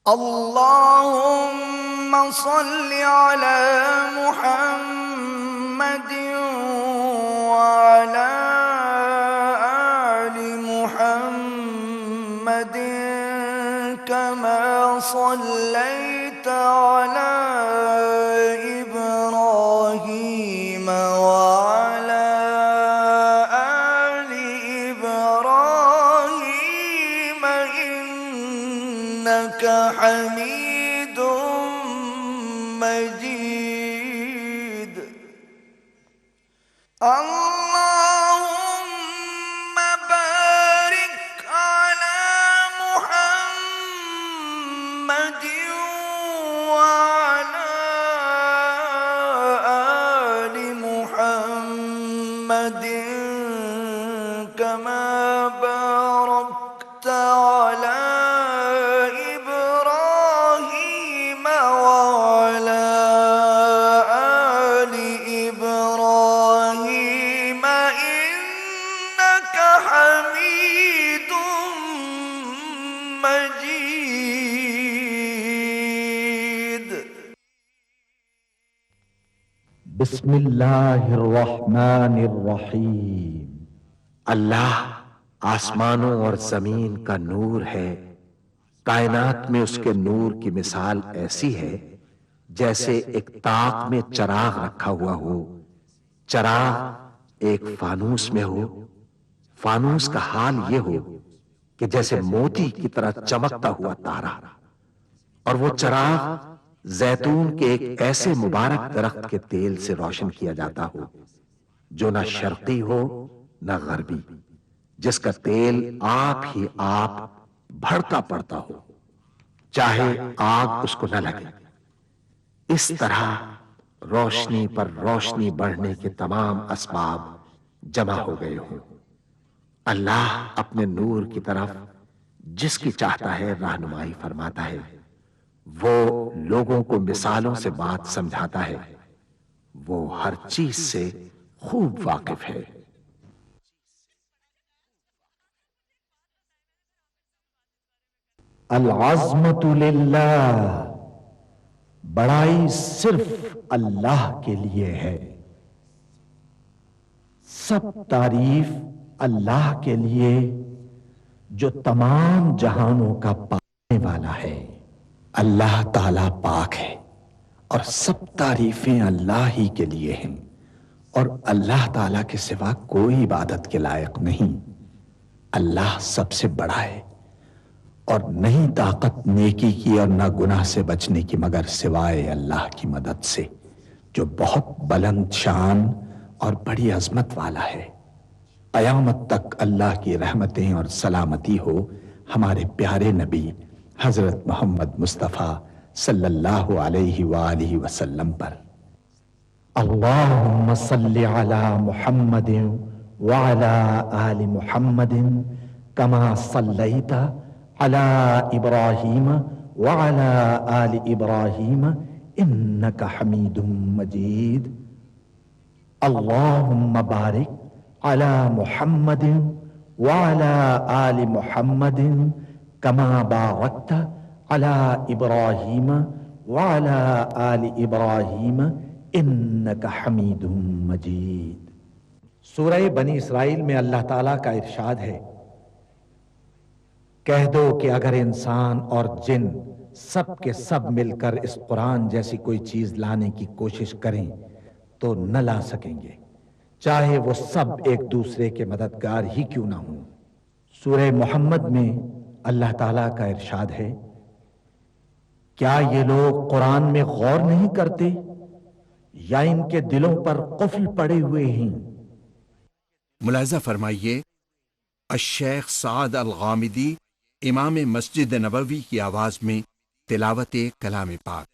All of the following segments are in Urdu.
اللهم صل على محمد وعلى آل محمد كما صليت على إبراهيم وعلى آل إبراهيم إنك حميد مجيد. اللهم بارك على محمد وعلى آل محمد كما باركت على إبراهيم وعلى آل إبراهيم إنك حميد مجيد. بسم اللہ الرحمن الرحیم. اللہ آسمانوں اور زمین کا نور ہے. کائنات میں اس کے نور کی مثال ایسی ہے جیسے ایک طاق میں چراغ رکھا ہوا ہو. چراغ ایک فانوس میں ہو. فانوس کا حال یہ ہو کہ جیسے موتی کی طرح چمکتا ہوا تارا، اور وہ چراغ زیتون کے ایک ایسے مبارک درخت کے تیل سے روشن کیا جاتا ہو جو نہ شرقی ہو نہ غربی، جس کا تیل آپ ہی آپ بھڑکا پڑتا ہو چاہے آگ اس کو نہ لگے. اس طرح روشنی پر روشنی بڑھنے کے تمام اسباب جمع ہو گئے ہوں. اللہ اپنے نور کی طرف جس کی چاہتا ہے رہنمائی فرماتا ہے. وہ لوگوں کو مثالوں سے بات سمجھاتا ہے. وہ ہر چیز سے خوب واقف ہے. العظمت للہ، بڑائی صرف اللہ کے لیے ہے. سب تعریف اللہ کے لیے جو تمام جہانوں کا پانے والا ہے. اللہ تعالی پاک ہے اور سب تعریفیں اللہ ہی کے لیے ہیں، اور اللہ تعالی کے سوا کوئی عبادت کے لائق نہیں. اللہ سب سے بڑا ہے اور نہیں طاقت نیکی کی اور نہ گناہ سے بچنے کی مگر سوائے اللہ کی مدد سے جو بہت بلند شان اور بڑی عظمت والا ہے. قیامت تک اللہ کی رحمتیں اور سلامتی ہو ہمارے پیارے نبی حضرت محمد مصطفیٰ صلی اللہ علیہ وآلہ وسلم پر. اللہم صلی علی محمد وعلی آل محمد کما صلیت علی ابراہیم وعلی آل ابراہیم انک حمید مجید. اللہم بارک علی محمد وعلی آل محمد کما بارکت علی ابراہیم وعلی آل ابراہیم انک حمید مجید. سورہ بنی اسرائیل میں اللہ تعالیٰ کا ارشاد ہے، کہہ دو کہ اگر انسان اور جن سب کے سب مل کر اس قرآن جیسی کوئی چیز لانے کی کوشش کریں تو نہ لا سکیں گے، چاہے وہ سب ایک دوسرے کے مددگار ہی کیوں نہ ہوں. سورہ محمد میں اللہ تعالیٰ کا ارشاد ہے، کیا یہ لوگ قرآن میں غور نہیں کرتے یا ان کے دلوں پر قفل پڑے ہوئے ہیں؟ ملاحظہ فرمائیے الشیخ سعد الغامدی امام مسجد نبوی کی آواز میں تلاوت کلام پاک.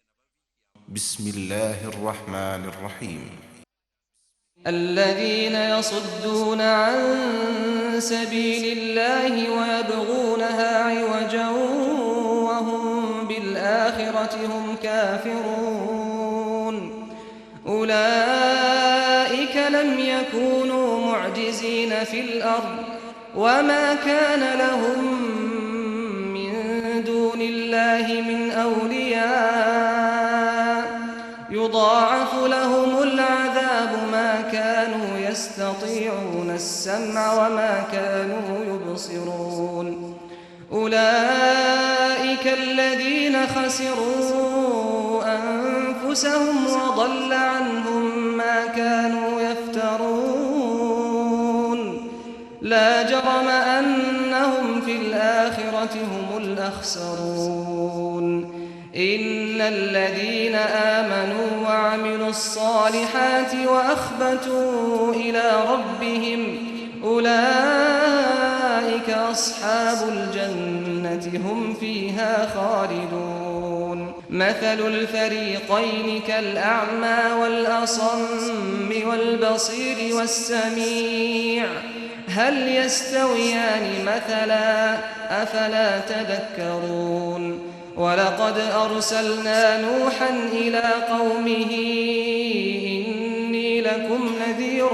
بسم اللہ الرحمن الرحیم. الذين يصدون عن سبيل الله ويبغونها عوجا وهم بالآخرة هم كافرون أولئك لم يكونوا معجزين في الأرض وما كان لهم من دون الله الله من أولياء يضاعف لهم العذاب ما كانوا يستطيعون السمع وما كانوا يبصرون أولئك الذين خسروا أنفسهم وضل عنهم ما كانوا يفترون لا جرم أنهم في الآخرة هم الأخسرون إن الذين آمنوا وعملوا الصالحات وأخبتوا إلى ربهم أولئك أصحاب الجنة هم فيها خالدون مثل الفريقين كالأعمى والأصم والبصير والسميع هل يستويان مثلا أفلا تذكرون ولقد أرسلنا نوحا إلى قومه إني لكم نذير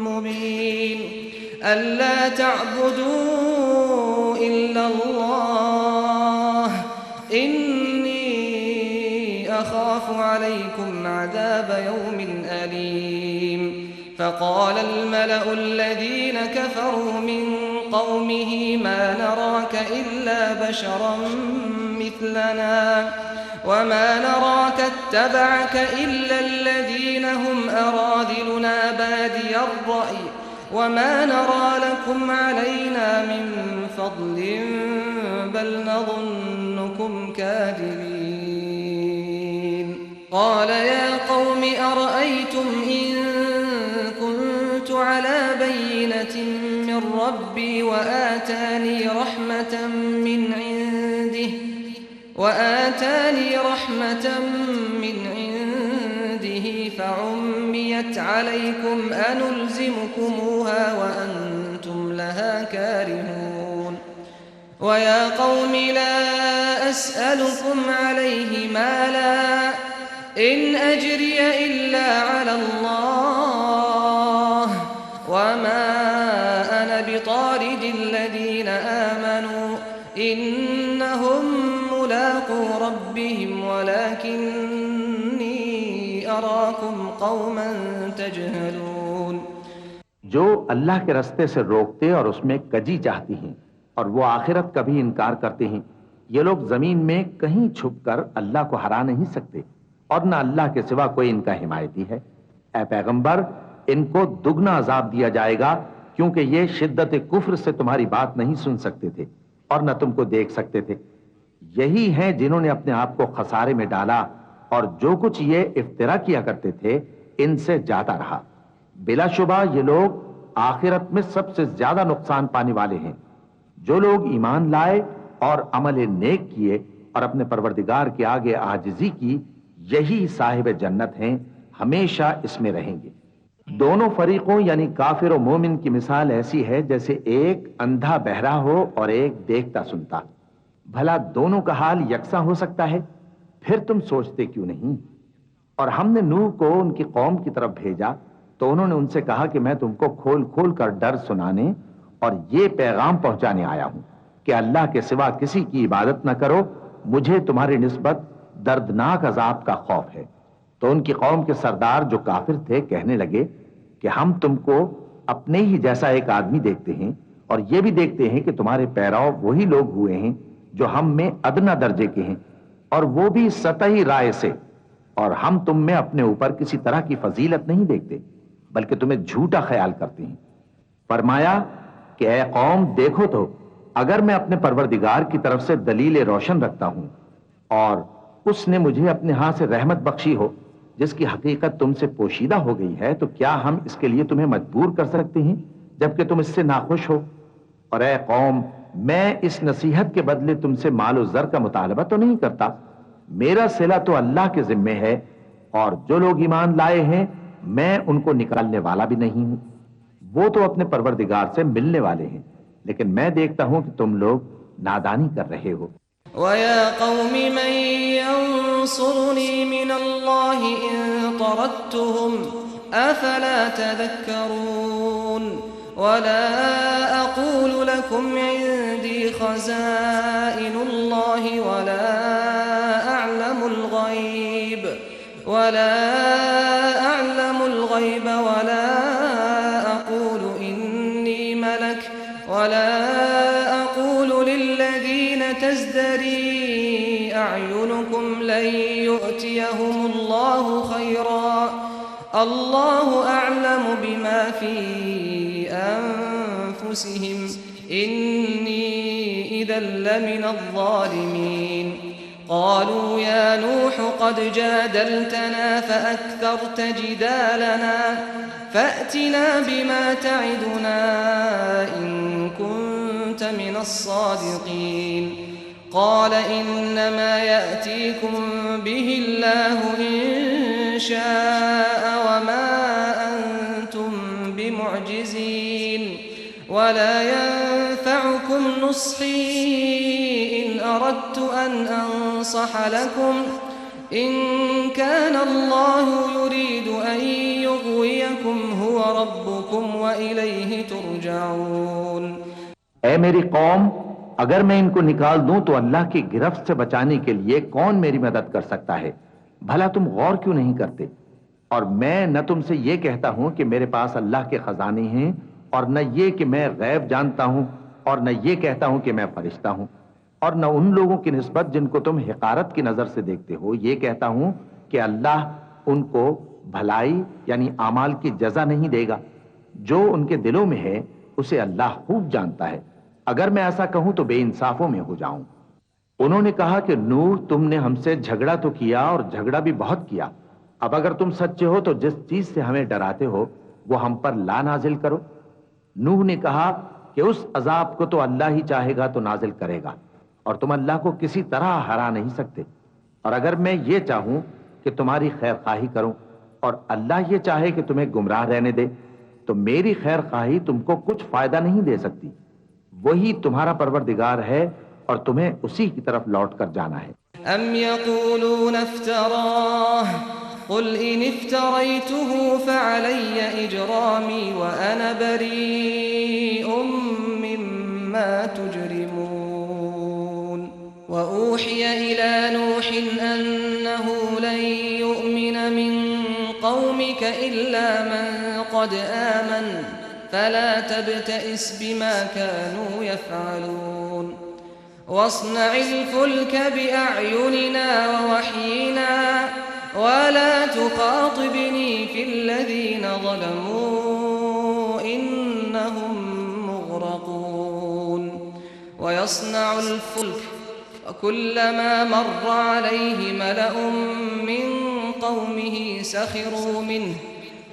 مبين ألا تعبدوا إلا الله إني أخاف عليكم عذاب يوم أليم فقال الملأ الذين كفروا من قومه ما نراك إلا بشرا مثلنا وما نراك اتبعك إلا الذين هم أراذلنا بادي الرأي وما نرى لكم علينا من فضل بل نظنكم كاذبين قال يا قوم أرأيتم إن كنت على بينة من ربي وآتاني رحمة من عنده فعميت عليكم أنلزمكموها وأنتم لها كارهون ويا قوم لا أسألكم عليه مالا إن أجري إلا على الله وما أنا بطارد الذين آمنوا إنهم ملاقو ربهم ولكني أراكم قوما تجهلون جو اللہ کے رستے سے روکتے اور اس میں کجی چاہتی ہیں اور وہ آخرت کا بھی انکار کرتے ہیں، یہ لوگ زمین میں کہیں چھپ کر اللہ کو ہرا نہیں سکتے اور نہ اللہ کے سوا کوئی ان کا حمایتی ہے۔ اے پیغمبر، ان کو دگنا عذاب دیا جائے گا کیونکہ یہ شدت کفر سے تمہاری بات نہیں سن سکتے تھے اور نہ تم کو دیکھ سکتے تھے۔ یہی ہیں جنہوں نے اپنے آپ کو خسارے میں ڈالا اور جو کچھ یہ افترا کیا کرتے تھے ان سے جاتا رہا۔ بلا شبہ یہ لوگ آخرت میں سب سے زیادہ نقصان پانے والے ہیں۔ جو لوگ ایمان لائے اور عمل نیک کیے اور اپنے پروردگار کے آگے عاجزی کی، یہی صاحب جنت ہیں، ہمیشہ اس میں رہیں گے۔ دونوں فریقوں یعنی کافر و مومن کی مثال ایسی ہے جیسے ایک اندھا بہرا ہو اور ایک دیکھتا سنتا۔ بھلا دونوں کا حال یکساں ہو سکتا ہے؟ پھر تم سوچتے کیوں نہیں؟ اور ہم نے نوح کو ان کی قوم کی طرف بھیجا تو انہوں نے ان سے کہا کہ میں تم کو کھول کھول کر ڈر سنانے اور یہ پیغام پہنچانے آیا ہوں کہ اللہ کے سوا کسی کی عبادت نہ کرو، مجھے تمہاری نسبت دردناک عذاب کا خوف ہے۔ تو ان کی قوم کے سردار جو کافر تھے کہنے لگے کہ ہم تم کو اپنے ہی جیسا ایک آدمی دیکھتے ہیں اور یہ بھی دیکھتے ہیں کہ تمہارے پیراؤ وہی لوگ ہوئے ہیں جو ہم میں ادنا درجے کے ہیں اور وہ بھی سطحی رائے سے، اور ہم تم میں اپنے اوپر کسی طرح کی فضیلت نہیں دیکھتے بلکہ تمہیں جھوٹا خیال کرتے ہیں۔ فرمایا کہ اے قوم دیکھو تو اگر میں اپنے پروردگار کی طرف سے دلیل روشن رکھتا ہوں اور اس نے مجھے اپنے ہاں سے رحمت بخشی ہو جس کی حقیقت تم سے پوشیدہ ہو گئی ہے، تو کیا ہم اس کے لیے تمہیں مجبور کر سکتے ہیں جبکہ تم اس سے ناخوش ہو؟ اور اے قوم، میں اس نصیحت کے بدلے تم سے مال و زر کا مطالبہ تو نہیں کرتا، میرا صلہ تو اللہ کے ذمے ہے، اور جو لوگ ایمان لائے ہیں میں ان کو نکالنے والا بھی نہیں ہوں، وہ تو اپنے پروردگار سے ملنے والے ہیں، لیکن میں دیکھتا ہوں کہ تم لوگ نادانی کر رہے ہو۔ وَيَا قَوْمِ مَنْ يَنْصُرُنِي مِنَ اللَّهِ إِن طَرَدتُّهُمْ أَفَلَا تَذَكَّرُونَ ولا أقول لكم عندي خزائن الله ولا أعلم الغيب ولا أقول إني ملك ولا أقول للذين تزدري أعينكم لن يؤتيهم الله خيرا الله أعلم بما في أنفسهم إني إذا لمن الظالمين قالوا يا نوح قد جادلتنا فأكثرت جدالنا فأتنا بما تعدنا إن كنت من الصادقين قال إنما يأتيكم به الله إن شاء وما أنتم بمعجزين ولا ينفعكم نصحي إن أردت أن أنصح لكم إن كان الله يريد أن يغويكم هو ربكم وإليه ترجعون. اے میری قوم، اگر میں ان کو نکال دوں تو اللہ کی گرفت سے بچانے کے لیے کون میری مدد کر سکتا ہے؟ بھلا تم غور کیوں نہیں کرتے؟ اور میں نہ تم سے یہ کہتا ہوں کہ میرے پاس اللہ کے خزانے ہیں، اور نہ یہ کہ میں غیب جانتا ہوں، اور نہ یہ کہتا ہوں کہ میں فرشتہ ہوں، اور نہ ان لوگوں کی نسبت جن کو تم حقارت کی نظر سے دیکھتے ہو یہ کہتا ہوں کہ اللہ ان کو بھلائی یعنی اعمال کی جزا نہیں دے گا. جو ان کے دلوں میں ہے اسے اللہ خوب جانتا ہے. اگر میں ایسا کہوں تو بے انصافوں میں ہو جاؤں. انہوں نے کہا کہ نوح، تم نے ہم سے جھگڑا تو کیا اور جھگڑا بھی بہت کیا. اب اگر تم سچے ہو تو جس چیز سے ہمیں ڈراتے ہو وہ ہم پر لا نازل کرو. نوح نے کہا کہ اس عذاب کو تو اللہ ہی چاہے گا تو نازل کرے گا، اور تم اللہ کو کسی طرح ہرا نہیں سکتے. اور اگر میں یہ چاہوں کہ تمہاری خیر خواہی کروں اور اللہ یہ چاہے کہ تمہیں گمراہ رہنے دے تو میری خیر خواہی تم کو کچھ فائدہ نہیں دے سکتی. وہی تمہارا پروردگار ہے اور تمہیں اسی کی طرف لوٹ کر جانا ہے. أم يقولون افتراه قل إن افتريته فعلي إجرامي وأنا بريء مما تجرمون. وأوحي إلى نوح أنه لن يؤمن من قومك إلا من قد آمن فلا تبتئس بما كانوا يفعلون. واصنع الفلك بأعيننا ووحينا ولا تخاطبني في الذين ظلموا إنهم مغرقون. ويصنع الفلك وكلما مر عليه ملأ من قومه سخروا منه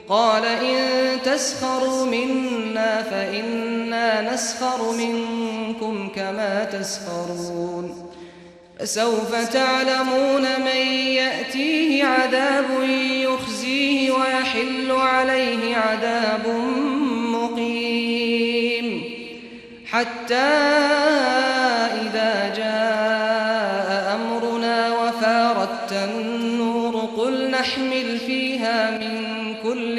قال إن تسخروا منا فإنا نسخر منكم كما تسخرون. فسوف تعلمون من يأتيه عذاب يخزيه ويحل عليه عذاب مقيم حتى إذا جاء أمرنا وفارت النور قل نحمل فيها من كل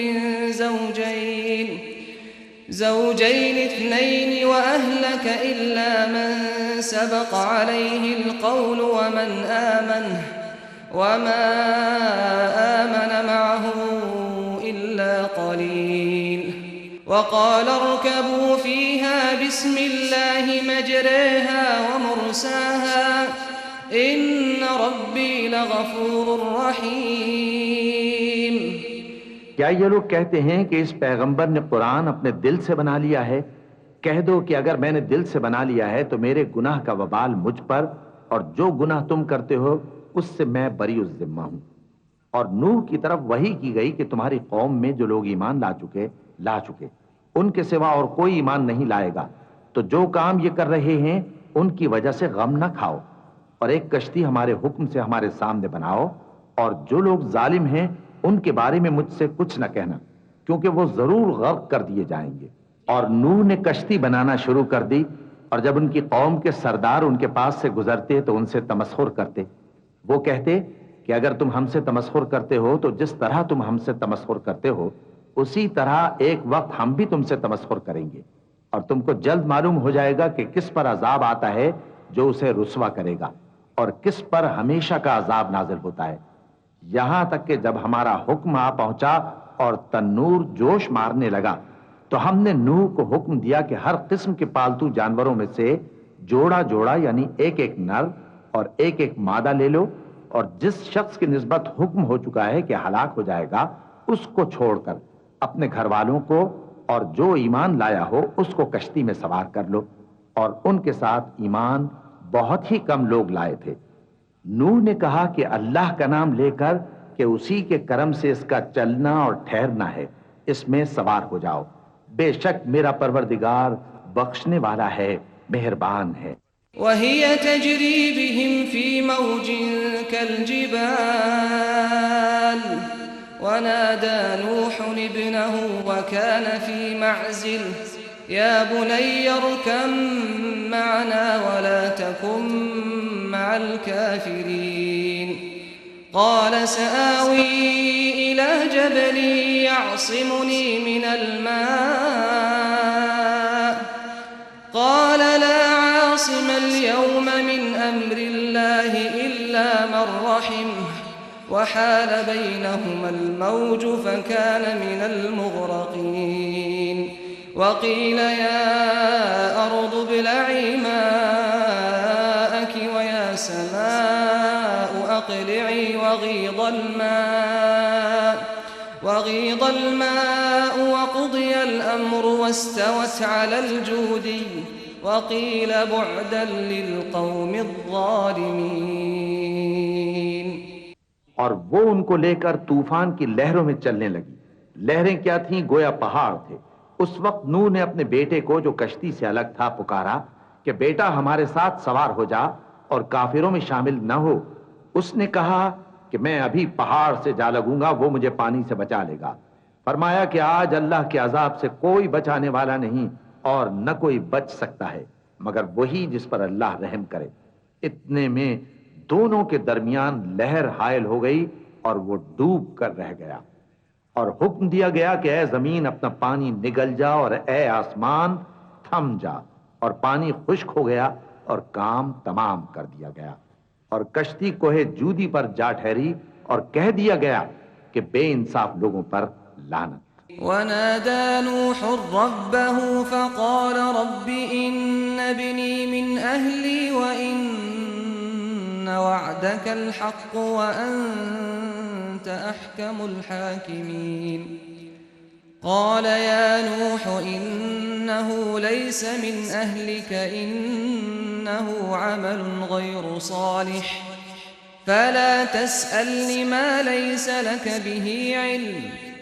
زوجين اثنين وأهلك إلا من سبق عليه القول وما آمن معه إلا قليل. وقال اركبوا فيها بسم الله مجريها ومرساها إن ربي لغفور رحيم. کیا یہ لوگ کہتے ہیں کہ اس پیغمبر نے قرآن اپنے دل سے بنا لیا ہے؟ کہہ دو کہ اگر میں نے دل سے بنا لیا ہے تو میرے گناہ کا وبال مجھ پر، اور جو گناہ تم کرتے ہو اس سے میں بری الذمہ ہوں. اور نوح کی طرف وحی کی گئی کہ تمہاری قوم میں جو لوگ ایمان لا چکے ان کے سوا اور کوئی ایمان نہیں لائے گا. تو جو کام یہ کر رہے ہیں ان کی وجہ سے غم نہ کھاؤ، اور ایک کشتی ہمارے حکم سے ہمارے سامنے بناؤ، اور جو لوگ ظالم ہیں ان کے بارے میں مجھ سے کچھ نہ کہنا، کیونکہ وہ ضرور غرق کر دیے جائیں گے. اور نوح نے کشتی بنانا شروع کر دی، اور جب ان کی قوم کے سردار ان کے پاس سے گزرتے تو ان سے تمسخر کرتے. وہ کہتے کہ اگر تم ہم سے تمسخر کرتے ہو تو جس طرح تم ہم سے تمسخر کرتے ہو اسی طرح ایک وقت ہم بھی تم سے تمسخر کریں گے، اور تم کو جلد معلوم ہو جائے گا کہ کس پر عذاب آتا ہے جو اسے رسوا کرے گا، اور کس پر ہمیشہ کا عذاب نازل ہوتا ہے، یہاں تک کہ جب ہمارا حکم آ پہنچا اور تنور جوش مارنے لگا تو ہم نے نوح کو حکم دیا کہ ہر قسم کے پالتو جانوروں میں سے جوڑا جوڑا یعنی ایک ایک نر اور ایک ایک مادہ لے لو، اور جس شخص کی نسبت حکم ہو چکا ہے کہ ہلاک ہو جائے گا اس کو چھوڑ کر اپنے گھر والوں کو اور جو ایمان لایا ہو اس کو کشتی میں سوار کر لو، اور ان کے ساتھ ایمان بہت ہی کم لوگ لائے تھے۔ نوح نے کہا کہ اللہ کا نام لے کر کہ اسی کے کرم سے اس کا چلنا اور ٹھہرنا ہے، اس میں سوار ہو جاؤ، بے شک میرا پروردگار بخشنے والا ہے، مہربان ہے۔ وهي تجري بهم في موج كالجبال ونادى نوح ابنه وكان في معزل يا بني اركب معنا ولا تكن مع الكافرين قال سآوي إلى جبل يعصمني من الماء قال لا عاصم اليوم من أمر الله إلا من رحمه وحال بينهما الموج فكان من المغرقين وقيل يا أرض ابلعي ماءك ويا سماء أقلعي وغيض الماء وقضي الأمر واستوت على الجودي وقيل بعدا للقوم الظالمين۔ اور وہ ان کو لے کر طوفان کی لہروں میں چلنے لگی۔ لہریں کیا تھیں؟ گویا پہاڑ تھے۔ اس وقت نوح نے اپنے بیٹے کو جو کشتی سے الگ تھا پکارا کہ بیٹا ہمارے ساتھ سوار ہو جا اور کافروں میں شامل نہ ہو۔ اس نے کہا کہ میں ابھی پہاڑ سے جا لگوں گا، وہ مجھے پانی سے بچا لے گا۔ فرمایا کہ آج اللہ کے عذاب سے کوئی بچانے والا نہیں اور نہ کوئی بچ سکتا ہے مگر وہی جس پر اللہ رحم کرے۔ اتنے میں دونوں کے درمیان لہر حائل ہو گئی اور وہ ڈوب کر رہ گیا، اور حکم دیا گیا کہ اے زمین اپنا پانی نگل جا اور اے آسمان تھم جا، اور پانی خشک ہو گیا اور کام تمام کر دیا گیا، اور کشتی کوہ جودی پر جا ٹھہری اور کہہ دیا گیا کہ بے انصاف لوگوں پر لعنت۔ ونادى نوح ربه فقال رب إن ابني من أهلي وإن وعدك الحق وأنت أحكم الحاكمين قال يا نوح إنه ليس من أهلك إنه عمل غير صالح فلا تسألني ما ليس لك به علم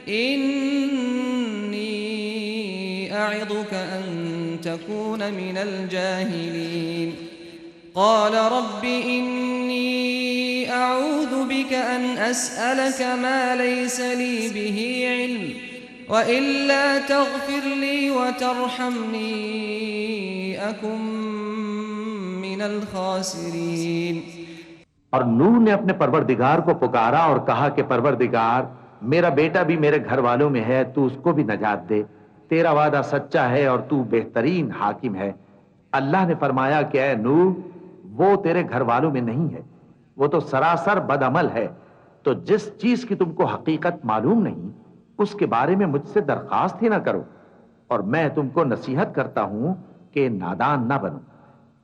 إني أعظك أن تكون من الجاهلين قال رب إني أعوذ بك أن أسألك ما ليس لي به علم وإلا تغفر لي وترحمني أكن من الخاسرين۔ اور نوح نے اپنے پروردگار کو پکارا اور کہا کہ پروردگار میرا بیٹا بھی میرے گھر والوں میں ہے، تو اس کو بھی نجات دے، تیرا وعدہ سچا ہے اور تو بہترین حاکم ہے۔ اللہ نے فرمایا کہ اے نوح وہ تیرے گھر والوں میں نہیں ہے، وہ تو سراسر بد عمل ہے، تو جس چیز کی تم کو حقیقت معلوم نہیں اس کے بارے میں مجھ سے درخواست ہی نہ کرو، اور میں تم کو نصیحت کرتا ہوں کہ نادان نہ بنو۔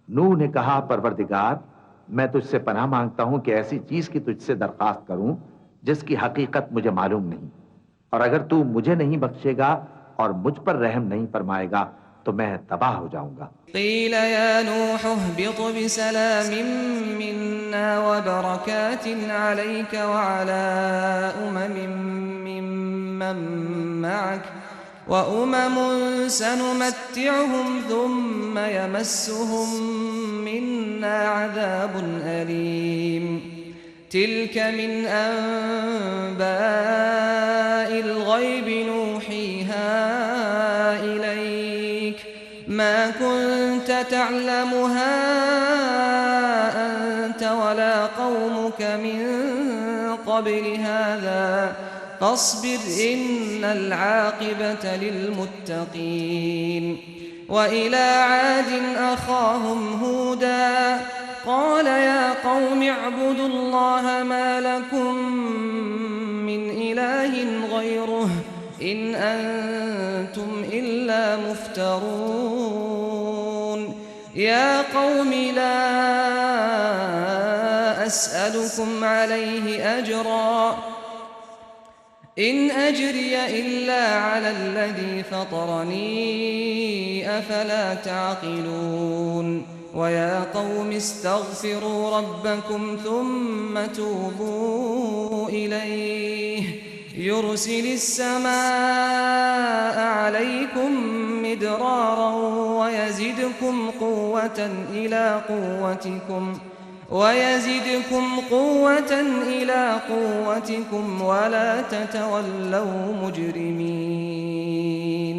نوح نے کہا پروردگار میں تجھ سے پناہ مانگتا ہوں کہ ایسی چیز کی تجھ سے درخواست کروں جس کی حقیقت مجھے معلوم نہیں، اور اگر تو مجھے نہیں بخشے گا اور مجھ پر رحم نہیں فرمائے گا تو میں تباہ ہو جاؤں گا۔ قیل یا نوح اهبط بسلام منا وبرکات علیک وعلى ممن معك وأمم سنمتعهم ثم يمسهم منا عذاب أليم تلك من أنباء الغيب نوحيها إليك ما كنت تعلمها أنت ولا قومك من قبل هذا فاصبر إن العاقبة للمتقين وإلى عاد أخاهم هودا قال يا قوم اعبدوا الله ما لكم من إله غيره إن أنتم إلا مفترون يا قوم لا أسألكم عليه أجرا إن أجري إلا على الذي فطرني أفلا تعقلون ويا قوم استغفروا ربكم ثم توبوا إليه يرسل السماء عليكم مدرارا ويزدكم قوة إلى قوتكم ولا تتولوا مجرمين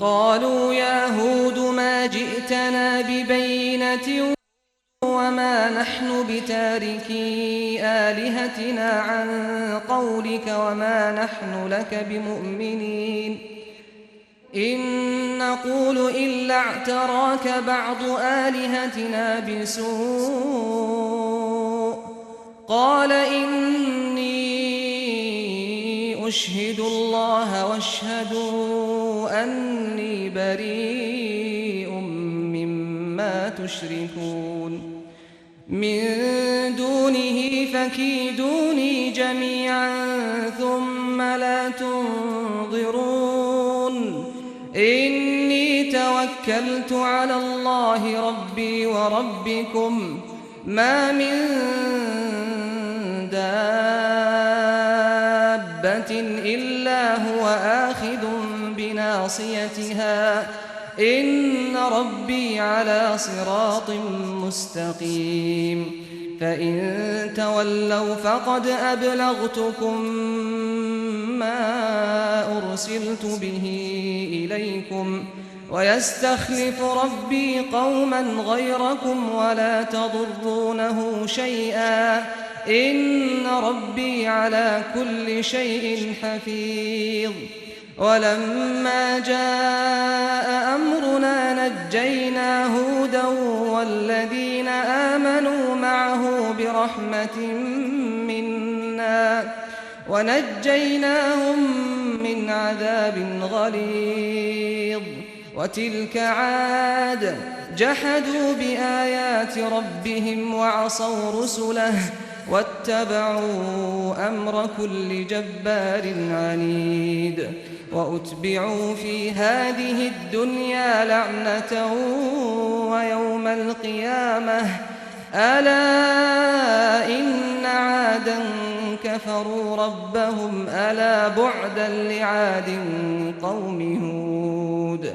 قالوا يا هود ما جئتنا ببينة وما نحن بتاركي آلهتنا عن قولك وما نحن لك بمؤمنين إن نقول إلا اعتراك بعض آلهتنا بسوء قال إني أشهد الله واشهدوا أني بريء مما تشركون من دونه فكيدوني جميعا ثم لا تنظرون إني توكلت على الله ربي وربكم ما من دابة إلا هو آخذ بناصيتها إن ربي على صراط مستقيم فإن تولوا فقد أبلغتكم ما أرسلت به إليكم ويستخلف ربي قوما غيركم ولا تضرونه شيئا إن ربي على كل شيء حفيظ ولما جاء أمرنا نجينا هودا والذين آمنوا معه برحمة منا ونجيناهم من عذاب غليظ وتلك عاد جحدوا بآيات ربهم وعصوا رسله واتبعوا أمر كل جبار عنيد وأتبعوا في هذه الدنيا لعنة ويوم القيامة ألا إن عادا كفروا ربهم ألا بعدا لعاد قوم هود।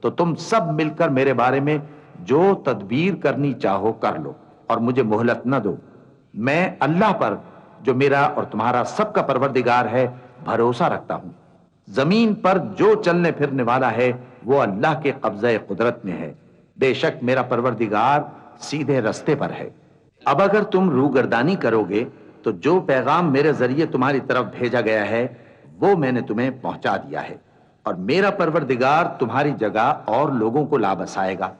تو تم سب مل کر میرے بارے میں جو تدبیر کرنی چاہو کر لو اور مجھے مہلت نہ دو. میں اللہ پر جو میرا اور تمہارا سب کا پروردگار ہے بھروسہ رکھتا ہوں. زمین پر جو چلنے پھرنے والا ہے وہ اللہ کے قبضہ قدرت میں ہے. بے شک میرا پروردگار سیدھے رستے پر ہے. اب اگر تم روگردانی کرو گے تو جو پیغام میرے ذریعے تمہاری طرف بھیجا گیا ہے وہ میں نے تمہیں پہنچا دیا ہے، اور میرا پروردگار تمہاری جگہ اور لوگوں کو لا بسائے گا،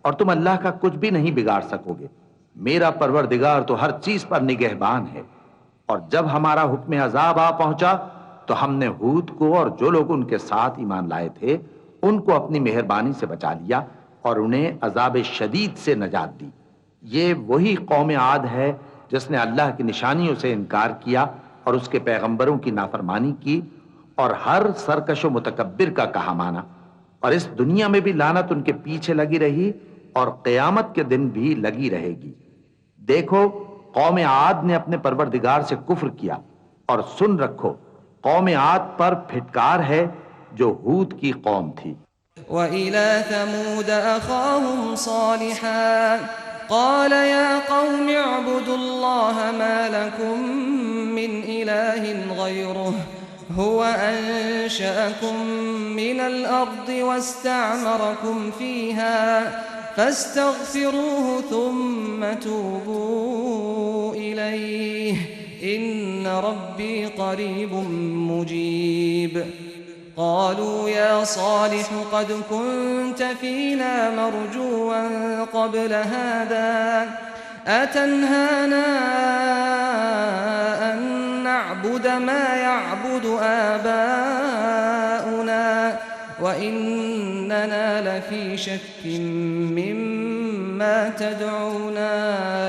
اور تم اللہ کا کچھ بھی نہیں بگاڑ سکو گے. میرا پروردگار تو ہر چیز پر نگہبان ہے. اور جب ہمارا حکم عذاب آ پہنچا تو ہم نے ہود کو اور جو لوگ ان کے ساتھ ایمان لائے تھے ان کو اپنی مہربانی سے بچا لیا اور انہیں عذاب شدید سے نجات دی. یہ وہی قوم عاد ہے جس نے اللہ کی نشانیوں سے انکار کیا اور اس کے پیغمبروں کی نافرمانی کی اور ہر سرکش و متکبر کا کہا مانا، اور اس دنیا میں بھی لعنت ان کے پیچھے لگی رہی اور قیامت کے دن بھی لگی رہے گی. دیکھو قوم عاد نے اپنے پروردگار سے کفر کیا، اور سن رکھو قوم عاد پر پھٹکار ہے جو ہود کی قوم تھی. وَإِلَى ثَمُودَ أَخَاهُمْ صَالِحًا قَالَ يَا قَوْمِ اعْبُدُوا اللَّهَ مَا لَكُمْ مِنْ إِلَٰهٍ غَيْرُهُ هُوَ أَنشَأَكُم مِّنَ الْأَرْضِ وَاسْتَعْمَرَكُمْ فِيهَا فَاسْتَغْفِرُوهُ ثُمَّ تُوبُوا إِلَيْهِ إِنَّ رَبِّي قَرِيبٌ مُّجِيبٌ. قالوا يا صالح قد كنت فينا مرجوا قبل هذا أتنهانا أن نعبد ما يعبد آباؤنا وإننا لفي شك مما تدعونا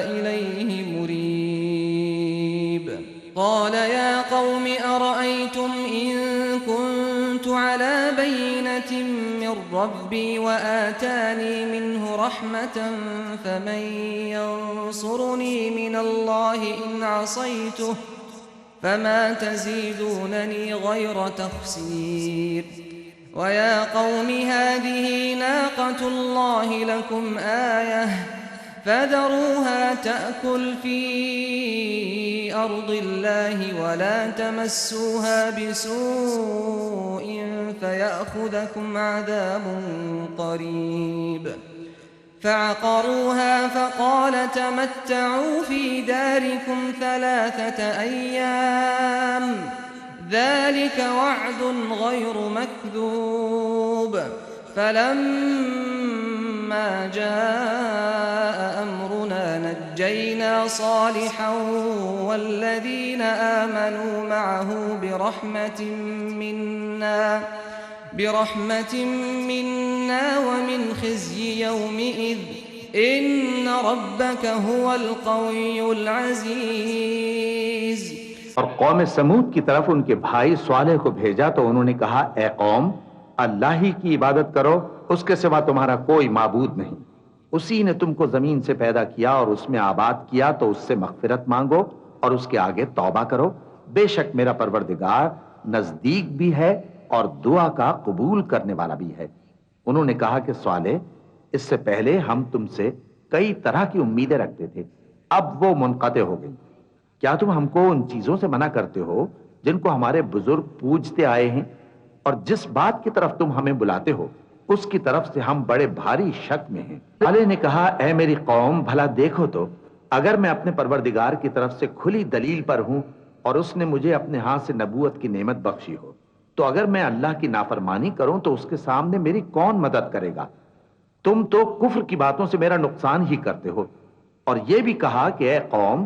إليه مريب. قال يا قوم أرأيتم إن كنت على بينة من ربي وآتاني منه رحمة فمن ينصرني من الله إن عصيته فما تزيدونني غير تخسير. ويا قوم هذه ناقة الله لكم آية فذروها تأكل في أرض الله ولا تمسوها بسوء فيأخذكم عذاب قريب. فعقروها فقال تمتعوا في داركم 3 أيام ذلك وعد غير مكذوب. فلما جاء أمرنا نجينا صالحا والذين آمنوا معه برحمة منا ومن خزي يومئذ إن ربك هو القوي العزيز. اور قوم سمود کی طرف ان کے بھائی صالح کو بھیجا تو انہوں نے کہا اے قوم اللہ ہی کی عبادت کرو، اس کے سوا تمہارا کوئی معبود نہیں. اسی نے تم کو زمین سے پیدا کیا اور اس میں آباد کیا تو اس سے مغفرت مانگو اور اس کے آگے توبہ کرو. بے شک میرا پروردگار نزدیک بھی ہے اور دعا کا قبول کرنے والا بھی ہے. انہوں نے کہا کہ صالح اس سے پہلے ہم تم سے کئی طرح کی امیدیں رکھتے تھے، اب وہ منقطع ہو گئی. کیا تم ہم کو ان چیزوں سے منع کرتے ہو جن کو ہمارے بزرگ پوجتے آئے ہیں؟ اور جس بات کی طرف تم ہمیں بلاتے ہو اس کی طرف سے ہم بڑے بھاری شک میں ہیں. صالح نے کہا اے میری قوم بھلا دیکھو تو اگر میں اپنے پروردگار کی طرف سے کھلی دلیل پر ہوں اور اس نے مجھے اپنے ہاتھ سے نبوت کی نعمت بخشی ہو تو اگر میں اللہ کی نافرمانی کروں تو اس کے سامنے میری کون مدد کرے گا؟ تم تو کفر کی باتوں سے میرا نقصان ہی کرتے ہو. اور یہ بھی کہا کہ اے قوم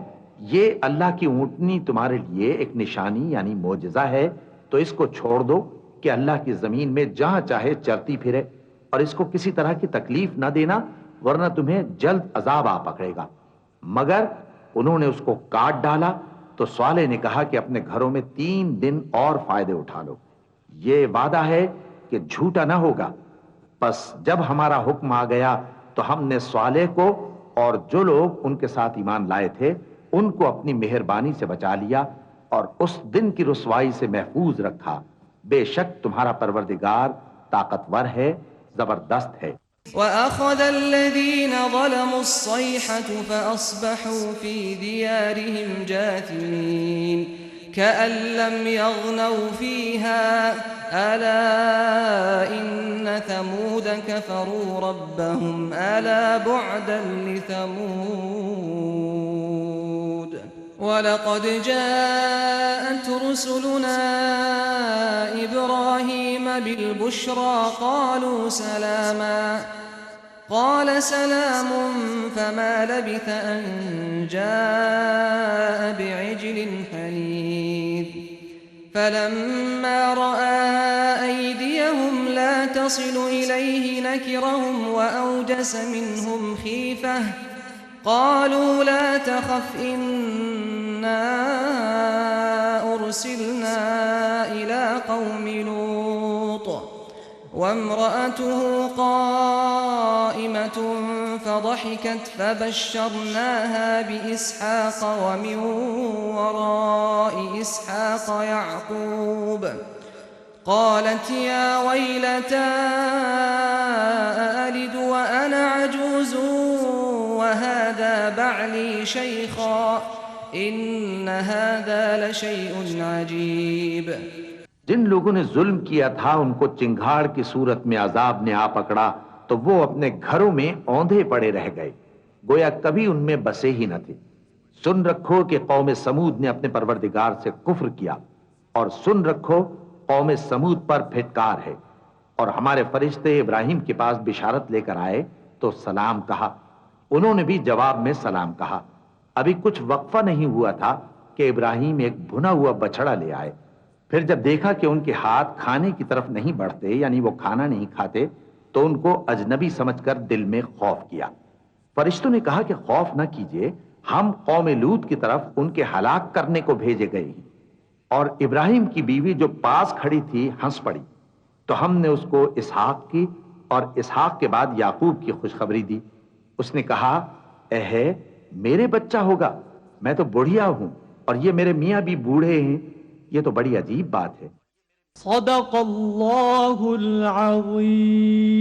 یہ اللہ کی اونٹنی تمہارے لیے ایک نشانی یعنی معجزہ ہے تو اس کو چھوڑ دو کہ اللہ کی زمین میں جہاں چاہے چلتی پھرے اور اس کو کسی طرح کی تکلیف نہ دینا ورنہ تمہیں جلد عذاب آ پکڑے گا. مگر انہوں نے اس کو کاٹ ڈالا تو صالح نے کہا کہ اپنے گھروں میں 3 دن اور فائدے اٹھا لو، یہ وعدہ ہے کہ جھوٹا نہ ہوگا. پس جب ہمارا حکم آ گیا تو ہم نے صالح کو اور جو لوگ ان کے ساتھ ایمان لائے تھے ان کو اپنی مہربانی سے بچا لیا اور اس دن کی رسوائی سے محفوظ رکھا. بے شک تمہارا پروردگار طاقتور ہے، زبردست ہے۔ وأخذ الذين ظلموا الصيحة فأصبحوا في ديارهم جاثمين كأن لم يغنوا فيها ألا إن ثمود كفروا ربهم ألا بعدا لثمود ولقد جاءت رسلنا إبراهيم بالبشرى قالوا سلاما قال سلام فما لبث أن جاء بعجل حنيذ فلما رأى أيديهم لا تصل إليه نكرهم وأوجس منهم خيفة قالوا لا تخف إنا أرسلنا إلى قوم لوط وامرأته قائمة فضحكت فبشرناها بإسحاق ومن وراء إسحاق يعقوب قالت يا ويلتى أألد وأنا عجوز وهذا بعلي شيخا إن هذا لشيء عجيب۔ جن لوگوں نے ظلم کیا تھا ان کو چنگھاڑ کی صورت میں عذاب نے آ پکڑا تو وہ اپنے گھروں میں اوندھے پڑے رہ گئے، گویا کبھی ان میں بسے ہی نہ تھے۔ سن رکھو کہ قوم سمود نے اپنے پروردگار سے کفر کیا، اور سن رکھو قوم سمود پر پھٹکار ہے۔ اور ہمارے فرشتے ابراہیم کے پاس بشارت لے کر آئے تو سلام کہا، انہوں نے بھی جواب میں سلام کہا۔ ابھی کچھ وقفہ نہیں ہوا تھا کہ ابراہیم ایک بھنا ہوا بچڑا لے آئے۔ پھر جب دیکھا کہ ان کے ہاتھ کھانے کی طرف نہیں بڑھتے، یعنی وہ کھانا نہیں کھاتے، تو ان کو اجنبی سمجھ کر دل میں خوف کیا۔ فرشتوں نے کہا کہ خوف نہ کیجیے، ہم قوم لوط کی طرف ان کے ہلاک کرنے کو بھیجے گئے ہیں۔ اور ابراہیم کی بیوی جو پاس کھڑی تھی ہنس پڑی، تو ہم نے اس کو اسحاق کی اور اسحاق کے بعد یعقوب کی خوشخبری دی۔ اس نے کہا اے میرے بچہ ہوگا، میں تو بڑھیا ہوں اور یہ میرے میاں بھی بوڑھے ہیں، یہ تو بڑی عجیب بات ہے۔ صدق اللہ العظیم۔